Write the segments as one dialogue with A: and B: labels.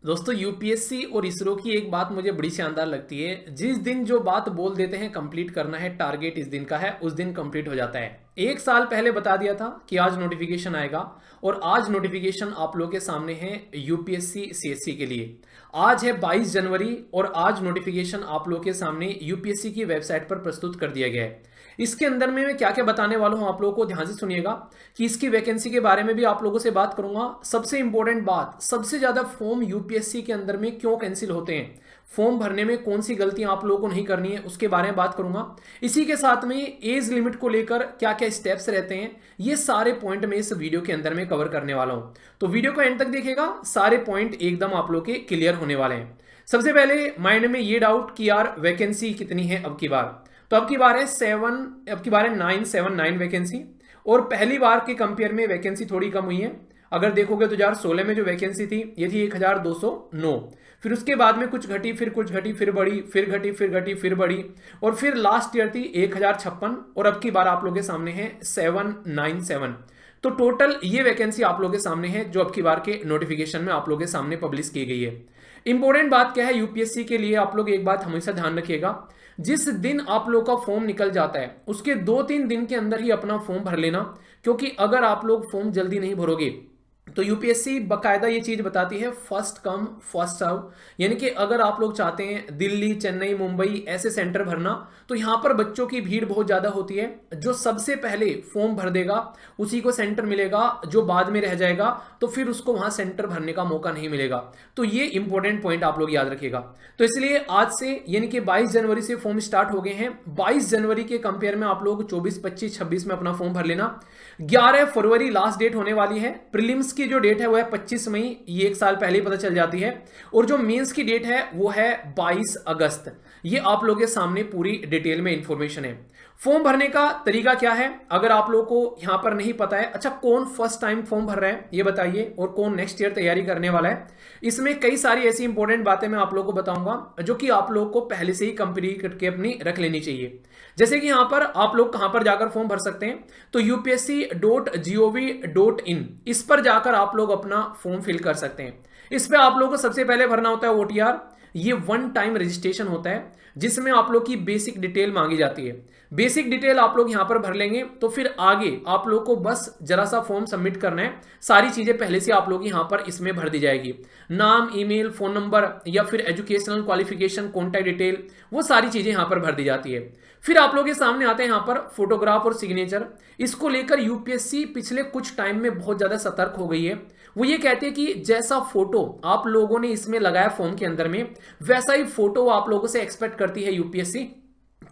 A: दोस्तों यूपीएससी और इसरो की एक बात मुझे बड़ी शानदार लगती है। जिस दिन जो बात बोल देते हैं कंप्लीट करना है, टारगेट इस दिन का है, उस दिन कंप्लीट हो जाता है। एक साल पहले बता दिया था कि आज नोटिफिकेशन आएगा और आज नोटिफिकेशन आप लोगों के सामने है यूपीएससी सीएससी के लिए। आज है 22 जनवरी और आज नोटिफिकेशन आप लोगों के सामने यूपीएससी की वेबसाइट पर प्रस्तुत कर दिया गया है। इसके अंदर में मैं क्या क्या बताने वाला हूं आप लोगों को ध्यान से सुनिएगा कि इसकी वैकेंसी के बारे में भी आप लोगों से बात करूंगा। सबसे इंपॉर्टेंट बात, सबसे ज्यादा फॉर्म यूपीएससी के अंदर में क्यों कैंसिल होते हैं, फॉर्म भरने में कौन सी गलतियां आप लोगों को नहीं करनी है, उसके बारे में बात करूंगा। इसी के साथ में एज लिमिट को लेकर क्या क्या स्टेप्स रहते हैं, ये सारे पॉइंट में इस वीडियो के अंदर में कवर करने वाला हूं। तो वीडियो को एंड तक देखिएगा, सारे पॉइंट एकदम आप लोग के क्लियर होने वाले हैं। सबसे पहले माइंड में ये डाउट कि यार वैकेंसी कितनी है अब की बार, तो अब की बार है 979 वैकेंसी और पहली बार के कंपेयर में वैकेंसी थोड़ी कम हुई है। अगर देखोगे तो 2016 में जो वैकेंसी थी ये थी 1209, फिर उसके बाद में कुछ घटी, फिर कुछ घटी, फिर बढ़ी, फिर घटी, फिर घटी, फिर बढ़ी और फिर लास्ट ईयर थी 1056 और अब की बार आप लोगों के सामने है 797। तो टोटल ये वैकेंसी आप लोगों के सामने है जो अब की बार के नोटिफिकेशन में आप लोगों के सामने पब्लिश की गई है। इंपॉर्टेंट बात क्या है यूपीएससी के लिए, आप लोग एक बात हमेशा ध्यान रखिएगा, जिस दिन आप लोग का फॉर्म निकल जाता है उसके 2-3 दिन के अंदर ही अपना फॉर्म भर लेना, क्योंकि अगर आप लोग फॉर्म जल्दी नहीं भरोगे तो यूपीएससी बकायदा ये चीज बताती है फर्स्ट कम फर्स्ट सर्व, यानी कि अगर आप लोग चाहते हैं दिल्ली, चेन्नई, मुंबई ऐसे सेंटर भरना तो यहां पर बच्चों की भीड़ बहुत ज्यादा होती है। जो सबसे पहले फॉर्म भर देगा उसी को सेंटर मिलेगा, जो बाद में रह जाएगा तो फिर उसको वहां सेंटर भरने का मौका नहीं मिलेगा। तो ये इंपॉर्टेंट पॉइंट आप लोग याद रखिएगा। तो इसलिए आज से यानी कि 22 जनवरी से फॉर्म स्टार्ट हो गए हैं। 22 जनवरी के कंपेयर में आप लोग 24, 25, 26 में अपना फॉर्म भर लेना। 11 फरवरी लास्ट डेट होने वाली है। प्रीलिम्स की जो डेट है वो है 25 मई, ये एक साल पहले ही पता चल जाती है, और जो मेंस की डेट है वो है 22 अगस्त। ये आप लोगों के सामने पूरी डिटेल में इंफॉर्मेशन है। फॉर्म भरने का तरीका क्या है अगर आप लोगों को यहां पर नहीं पता है, अच्छा कौन फर्स्ट टाइम फॉर्म भर रहा है ये बताइए, और कौन नेक्स्ट ईयर तैयारी करने वाला है। इसमें कई सारी ऐसी इंपॉर्टेंट बातें मैं आप लोगों को बताऊंगा जो कि आप लोगों को पहले से ही कंप्लीट करके अपनी रख लेनी चाहिए। जैसे कि यहां पर आप लोग कहां पर जाकर फॉर्म भर सकते हैं, तो upsc.gov.in इस पर जाकर आप लोग अपना फॉर्म फिल कर सकते हैं। इस पे आप लोगों को सबसे पहले भरना होता है ओटीआर। ये वन टाइम रजिस्ट्रेशन होता है जिसमें आप लोग की बेसिक डिटेल मांगी जाती है। बेसिक डिटेल आप लोग यहां पर भर लेंगे तो फिर आगे आप लोग को बस जरा सा फॉर्म सबमिट करना है। सारी चीजें पहले से आप लोग यहां पर इसमें भर दी जाएगी, नाम, ईमेल, फोन नंबर या फिर एजुकेशनल क्वालिफिकेशन, कॉन्टैक्ट डिटेल, वो सारी चीजें यहां पर भर दी जाती है। फिर आप लोग के सामने आते हैं यहां पर फोटोग्राफ और सिग्नेचर। इसको लेकर यूपीएससी पिछले कुछ टाइम में बहुत ज्यादा सतर्क हो गई है। वो ये कहते हैं कि जैसा फोटो आप लोगों ने इसमें लगाया फॉर्म के अंदर में, वैसा ही फोटो आप लोगों से एक्सपेक्ट करती है यूपीएससी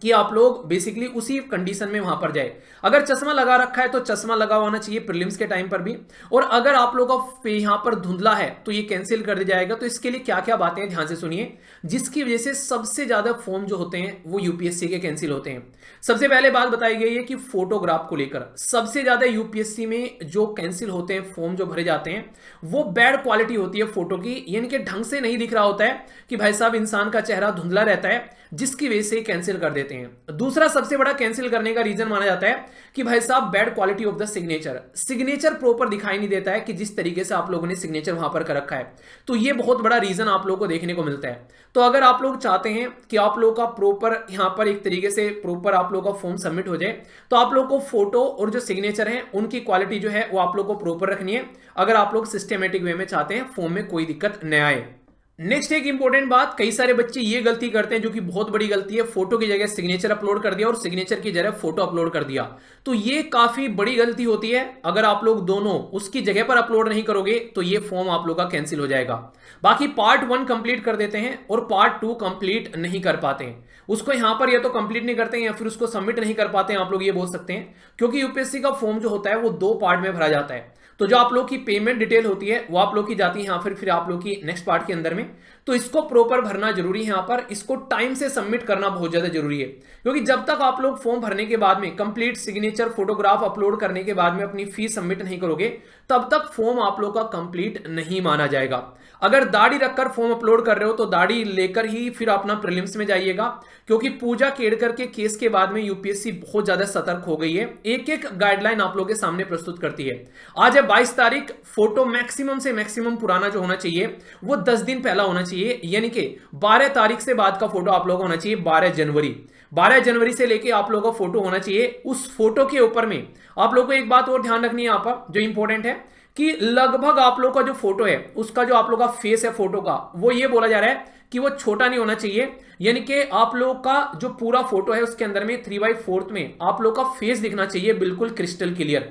A: कि आप लोग बेसिकली उसी कंडीशन में वहां पर जाए। अगर चश्मा लगा रखा है तो चश्मा लगा होना चाहिए प्रीलिम्स के टाइम पर भी, और अगर आप लोगों का यहां पर धुंधला है तो ये कैंसिल कर दिया जाएगा। तो इसके लिए क्या क्या बातें हैं ध्यान से सुनिए, जिसकी वजह से सबसे ज्यादा फॉर्म जो होते हैं वो यूपीएससी के कैंसिल होते हैं। सबसे पहले बात बताई गई है कि फोटोग्राफ को लेकर सबसे ज्यादा यूपीएससी में जो कैंसिल होते हैं, फॉर्म जो भरे जाते हैं, वो बैड क्वालिटी होती है फोटो की, यानी कि ढंग से नहीं दिख रहा होता है कि भाई साहब इंसान का चेहरा धुंधला रहता है, जिसकी वजह से कैंसिल कर देते हैं। दूसरा सबसे बड़ा कैंसिल करने का रीजन माना जाता है कि भाई साहब bad quality of the signature, signature proper दिखाई नहीं देता है कि जिस तरीके से आप लोगों ने सिग्नेचर वहां पर कर रखा है। तो ये बहुत बड़ा रीजन आप लोगों को देखने को मिलता है। तो अगर आप लोग चाहते हैं कि आप लोगों का प्रॉपर यहां पर एक तरीके से प्रॉपर आप लोगों का फॉर्म सबमिट हो जाए, तो आप लोग को फोटो और जो सिग्नेचर है उनकी क्वालिटी जो है वो आप लोग को प्रॉपर रखनी है, अगर आप लोग सिस्टमेटिक वे में चाहते हैं फॉर्म में कोई दिक्कत न आए। नेक्स्ट एक इंपॉर्टेंट बात, कई सारे बच्चे ये गलती करते हैं जो कि बहुत बड़ी गलती है, फोटो की जगह सिग्नेचर अपलोड कर दिया और सिग्नेचर की जगह फोटो अपलोड कर दिया। तो ये काफी बड़ी गलती होती है। अगर आप लोग दोनों उसकी जगह पर अपलोड नहीं करोगे तो ये फॉर्म आप लोग का कैंसिल हो जाएगा। बाकी पार्ट 1 कंप्लीट कर देते हैं और पार्ट 2 कंप्लीट नहीं कर पाते हैं, उसको यहां पर या तो कंप्लीट नहीं करते हैं या फिर उसको सबमिट नहीं कर पाते हैं, आप लोग ये बोल सकते हैं, क्योंकि यूपीएससी का फॉर्म जो होता है वो 2 पार्ट में भरा जाता है। तो जो आप लोग की पेमेंट डिटेल होती है वो आप लोग की जाती है यहां फिर आप लोग की नेक्स्ट पार्ट के अंदर में। तो इसको प्रॉपर भरना जरूरी है, यहां पर इसको टाइम से सबमिट करना बहुत ज्यादा जरूरी है, क्योंकि जब तक आप लोग फॉर्म भरने के बाद में कंप्लीट सिग्नेचर फोटोग्राफ अपलोड करने के बाद में अपनी फीस सबमिट नहीं करोगे, तब तक फॉर्म आप लोग का कंप्लीट नहीं माना जाएगा। अगर दाढ़ी रखकर फॉर्म अपलोड कर रहे हो तो दाढ़ी लेकर ही फिर अपना प्रीलिम्स में जाइएगा, क्योंकि पूजा केड़कर के केस के बाद में यूपीएससी बहुत ज्यादा सतर्क हो गई है, एक एक गाइडलाइन आप लोगों के सामने प्रस्तुत करती है। आज है 22 तारीख, फोटो मैक्सिमम से मैक्सिमम पुराना जो होना चाहिए वो 10 दिन पहला होना चाहिए, यानी कि 12 तारीख से बाद का फोटो आप लोगों को होना चाहिए 12 जनवरी से लेके आप लोगों का फोटो होना चाहिए। उस फोटो के ऊपर में आप लोगों को एक बात और ध्यान रखनी है यहां पर जो इंपॉर्टेंट है कि लगभग आप लोग का जो फोटो है उसका जो आप लोग का फेस है फोटो का, वो ये बोला जा रहा है कि वो छोटा नहीं होना चाहिए, यानी कि आप लोग का जो पूरा फोटो है उसके अंदर में 3/4 में आप लोग का फेस दिखना चाहिए बिल्कुल क्रिस्टल क्लियर,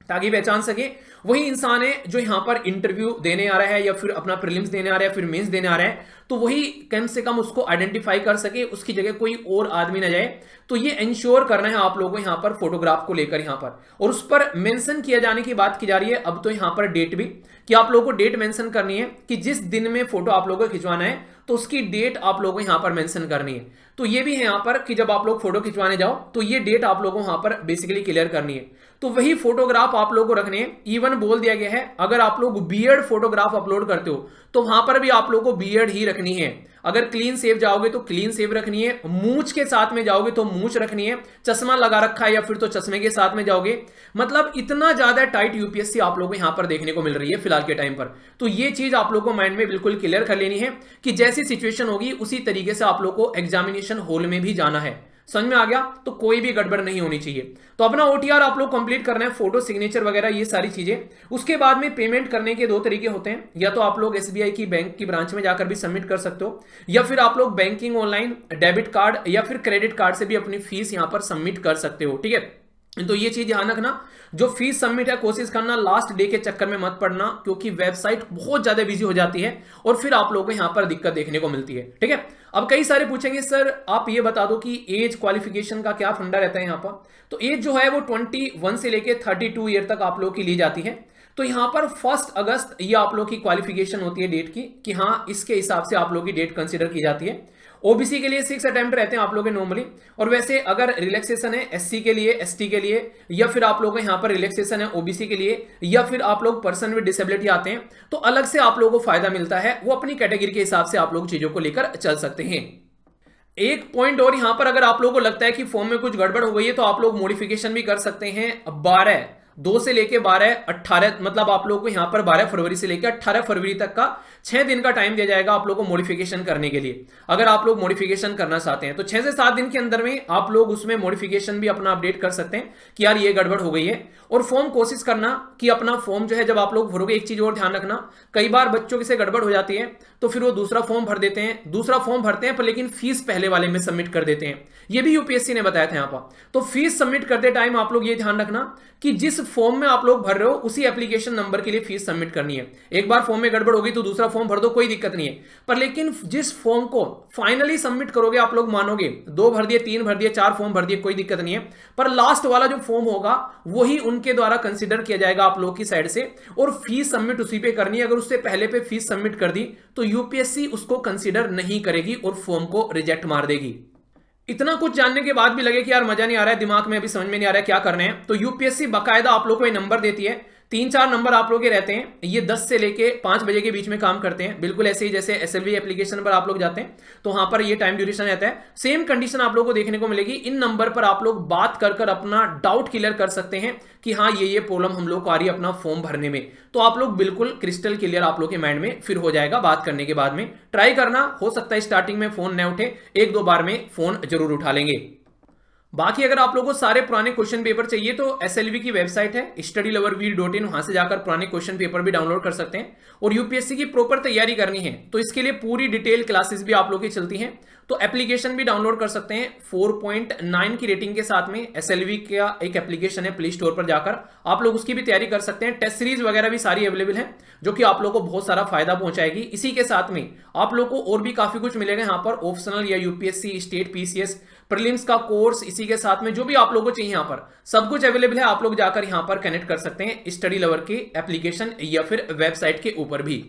A: ताकि पहचान सके वही इंसान है जो यहां पर इंटरव्यू देने आ रहा है या फिर अपना प्रीलिम्स देने आ रहा है फिर मेंस देने आ रहा है, तो वही कम से कम उसको आइडेंटिफाई कर सके, उसकी जगह कोई और आदमी ना जाए। तो ये इंश्योर करना है आप लोगों को यहां पर फोटोग्राफ को लेकर यहां पर, और उस पर मेंशन किया जाने की बात की जा रही है अब तो यहां पर डेट भी, कि आप लोगों को डेट मेंशन करनी है कि जिस दिन में फोटो आप लोगों को खिंचवाना है तो उसकी डेट आप लोगों को यहां पर मेंशन करनी है। तो ये भी है यहां पर कि जब आप लोग फोटो खिंचवाने जाओ तो ये डेट आप लोगों को वहां पर बेसिकली क्लियर करनी है। तो वही फोटोग्राफ आप लोगों को रखने हैं। इवन बोल दिया गया है अगर आप लोग बियर्ड फोटोग्राफ अपलोड करते हो तो वहां पर भी आप लोगों को बियर्ड ही रखनी है। अगर क्लीन सेव जाओगे तो क्लीन सेव रखनी है, मूंछ के साथ में जाओगे तो मूंछ रखनी है, चश्मा लगा रखा है या फिर तो चश्मे के साथ में जाओगे। मतलब इतना ज्यादा टाइट यूपीएससी आप लोगों को यहां पर देखने को मिल रही है फिलहाल के टाइम पर। तो ये चीज आप लोगों को माइंड में बिल्कुल क्लियर कर लेनी है कि जैसी सिचुएशन होगी उसी तरीके से आप लोगों को एग्जामिनेशन हॉल में भी जाना है। समझ में आ गया? तो कोई भी गड़बड़ नहीं होनी चाहिए। तो अपना ओटीआर आप लोग कंप्लीट करना है, फोटो सिग्नेचर वगैरह ये सारी चीजें। उसके बाद में पेमेंट करने के दो तरीके होते हैं, या तो आप लोग एसबीआई की बैंक की ब्रांच में जाकर भी सबमिट कर सकते हो, या फिर आप लोग बैंकिंग ऑनलाइन डेबिट कार्ड या फिर क्रेडिट कार्ड से भी अपनी फीस यहां पर सबमिट कर सकते हो। ठीक है, तो ये चीज ध्यान रखना, जो फीस सबमिट है कोशिश करना लास्ट डे के चक्कर में मत पड़ना, क्योंकि वेबसाइट बहुत ज्यादा बिजी हो जाती है और फिर आप लोगों को यहां पर दिक्कत देखने को मिलती है। ठीक है, अब कई सारे पूछेंगे सर आप ये बता दो कि एज क्वालिफिकेशन का क्या फंडा रहता है यहां पर। तो एज जो है वो 21 से लेके 32 ईयर तक आप लोग की ली जाती है। तो यहां पर 1 अगस्त ये आप लोग की क्वालिफिकेशन होती है डेट की, कि हाँ इसके हिसाब से आप लोग की डेट कंसिडर की जाती है। ओबीसी के लिए 6 अटेम्प्ट रहते हैं आप लोग के नॉर्मली, और वैसे अगर रिलैक्सेशन है एससी के लिए, एसटी के लिए, या फिर आप लोगों को यहां पर रिलैक्सेशन है ओबीसी के लिए, या फिर आप लोग पर्सन विद डिसेबिलिटी आते हैं तो अलग से आप लोगों को फायदा मिलता है, वो अपनी कैटेगरी के हिसाब से आप लोग चीजों को लेकर चल सकते हैं। एक पॉइंट और यहां पर, अगर आप लोगों को लगता है कि फॉर्म में कुछ गड़बड़ हो गई है तो आप लोग मॉडिफिकेशन भी कर सकते हैं। 2 से लेके 18 मतलब आप लोगों को यहां पर 12 फरवरी से लेकर 18 फरवरी तक का 6 दिन का टाइम दिया जाएगा आप लोगों को मॉडिफिकेशन करने के लिए। अगर आप लोग मॉडिफिकेशन करना चाहते हैं तो 6 से 7 दिन के अंदर में आप लोग उसमें मॉडिफिकेशन भी अपना अपडेट कर सकते हैं कि यार ये गड़बड़ हो गई है। और फॉर्म कोशिश करना कि अपना फॉर्म जो है जब आप लोग भरोगे, एक चीज और ध्यान रखना, कई बार बच्चों से गड़बड़ हो जाती है तो फिर वो दूसरा फॉर्म भर देते हैं, दूसरा फॉर्म भरते हैं पर लेकिन फीस पहले वाले में सबमिट कर देते हैं। ये भी यूपीएससी ने बताया था यहां पर। तो फीस सबमिट करते टाइम आप लोग ये ध्यान रखना कि जिस फॉर्म में आप लोग भर रहे हो उसी एप्लीकेशन नंबर के लिए फीस सबमिट करनी है। एक बार फॉर्म में गड़बड़ होगी तो दूसरा फॉर्म भर दो, कोई दिक्कत नहीं है, पर लेकिन जिस फॉर्म को फाइनली सबमिट करोगे आप लोग मानोगे 2 भर दिए, 3 भर दिए, 4 फॉर्म भर दिए, कोई दिक्कत नहीं है, पर लास्ट वाला जो फॉर्म होगा वही उनके द्वारा कंसिडर किया जाएगा आप लोग की साइड से, और फीस सबमिट उसी पे करनी है। अगर उससे पहले पे फीस सबमिट कर दी तो यूपीएससी उसको कंसिडर नहीं करेगी और फॉर्म को रिजेक्ट मार देगी। इतना कुछ जानने के बाद भी लगे कि यार मजा नहीं आ रहा है, दिमाग में अभी समझ में नहीं आ रहा है क्या करना है, तो यूपीएससी बाकायदा आप लोग को ये नंबर देती है। 3-4 नंबर आप लोग के रहते हैं, ये 10 से लेके 5 बजे के बीच में काम करते हैं, बिल्कुल ऐसे ही जैसे एसएलवी एप्लीकेशन पर आप लोग जाते हैं तो वहां पर ये टाइम ड्यूरेशन रहता है। सेम कंडीशन आप लोग को देखने को मिलेगी। इन नंबर पर आप लोग बात कर अपना डाउट क्लियर कर सकते हैं कि हाँ ये प्रॉब्लम हम लोग को आ रही है अपना फॉर्म भरने में, तो आप लोग बिल्कुल क्रिस्टल क्लियर आप लोग के माइंड में फिर हो जाएगा। बात करने के बाद में ट्राई करना, हो सकता है स्टार्टिंग में फोन न उठे, 1-2 बार में फोन जरूर उठा लेंगे। बाकी अगर आप लोगों को सारे पुराने क्वेश्चन पेपर चाहिए तो एसएलवी की वेबसाइट है studyloverview.in, वहां से जाकर पुराने क्वेश्चन पेपर भी डाउनलोड कर सकते हैं। और यूपीएससी की प्रॉपर तैयारी करनी है तो इसके लिए पूरी डिटेल क्लासेस भी आप लोग की चलती हैं, तो एप्लीकेशन भी डाउनलोड कर सकते हैं। 4.9 की रेटिंग के साथ में एसएलवी का एक एप्लीकेशन है, प्ले स्टोर पर जाकर आप लोग उसकी भी तैयारी कर सकते हैं। टेस्ट सीरीज वगैरह भी सारी अवेलेबल है जो कि आप लोग को बहुत सारा फायदा पहुंचाएगी। इसी के साथ में आप लोग को और भी काफी कुछ मिलेगा यहाँ पर, ऑप्शनल या यूपीएससी स्टेट पीसीएस प्रीलिम्स का कोर्स, इसी के साथ में जो भी आप लोगों को चाहिए यहाँ पर सब कुछ अवेलेबल है। आप लोग जाकर यहाँ पर कनेक्ट कर सकते हैं स्टडी लवर की एप्लीकेशन या फिर वेबसाइट के ऊपर भी।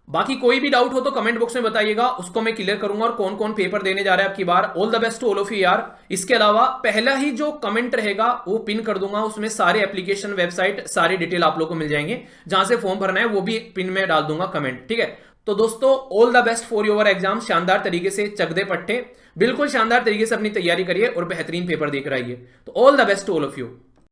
A: बाकी कोई भी डाउट हो तो कमेंट बॉक्स में बताइएगा, उसको मैं क्लियर करूंगा और कौन कौन पेपर देने जा रहा है आपकी बार। All the best to all of you यार। इसके अलावा पहला ही जो कमेंट रहेगा वो पिन कर दूंगा, उसमें सारे एप्लीकेशन वेबसाइट सारी डिटेल आप लोग को मिल जाएंगे, जहां से फॉर्म भरना है वो भी पिन में डाल दूंगा कमेंट। ठीक है, तो दोस्तों all the best for your exam. शानदार तरीके से चक दे पट्टे, बिल्कुल शानदार तरीके से अपनी तैयारी करिए और बेहतरीन पेपर देकर आइए। तो all the best to all of you.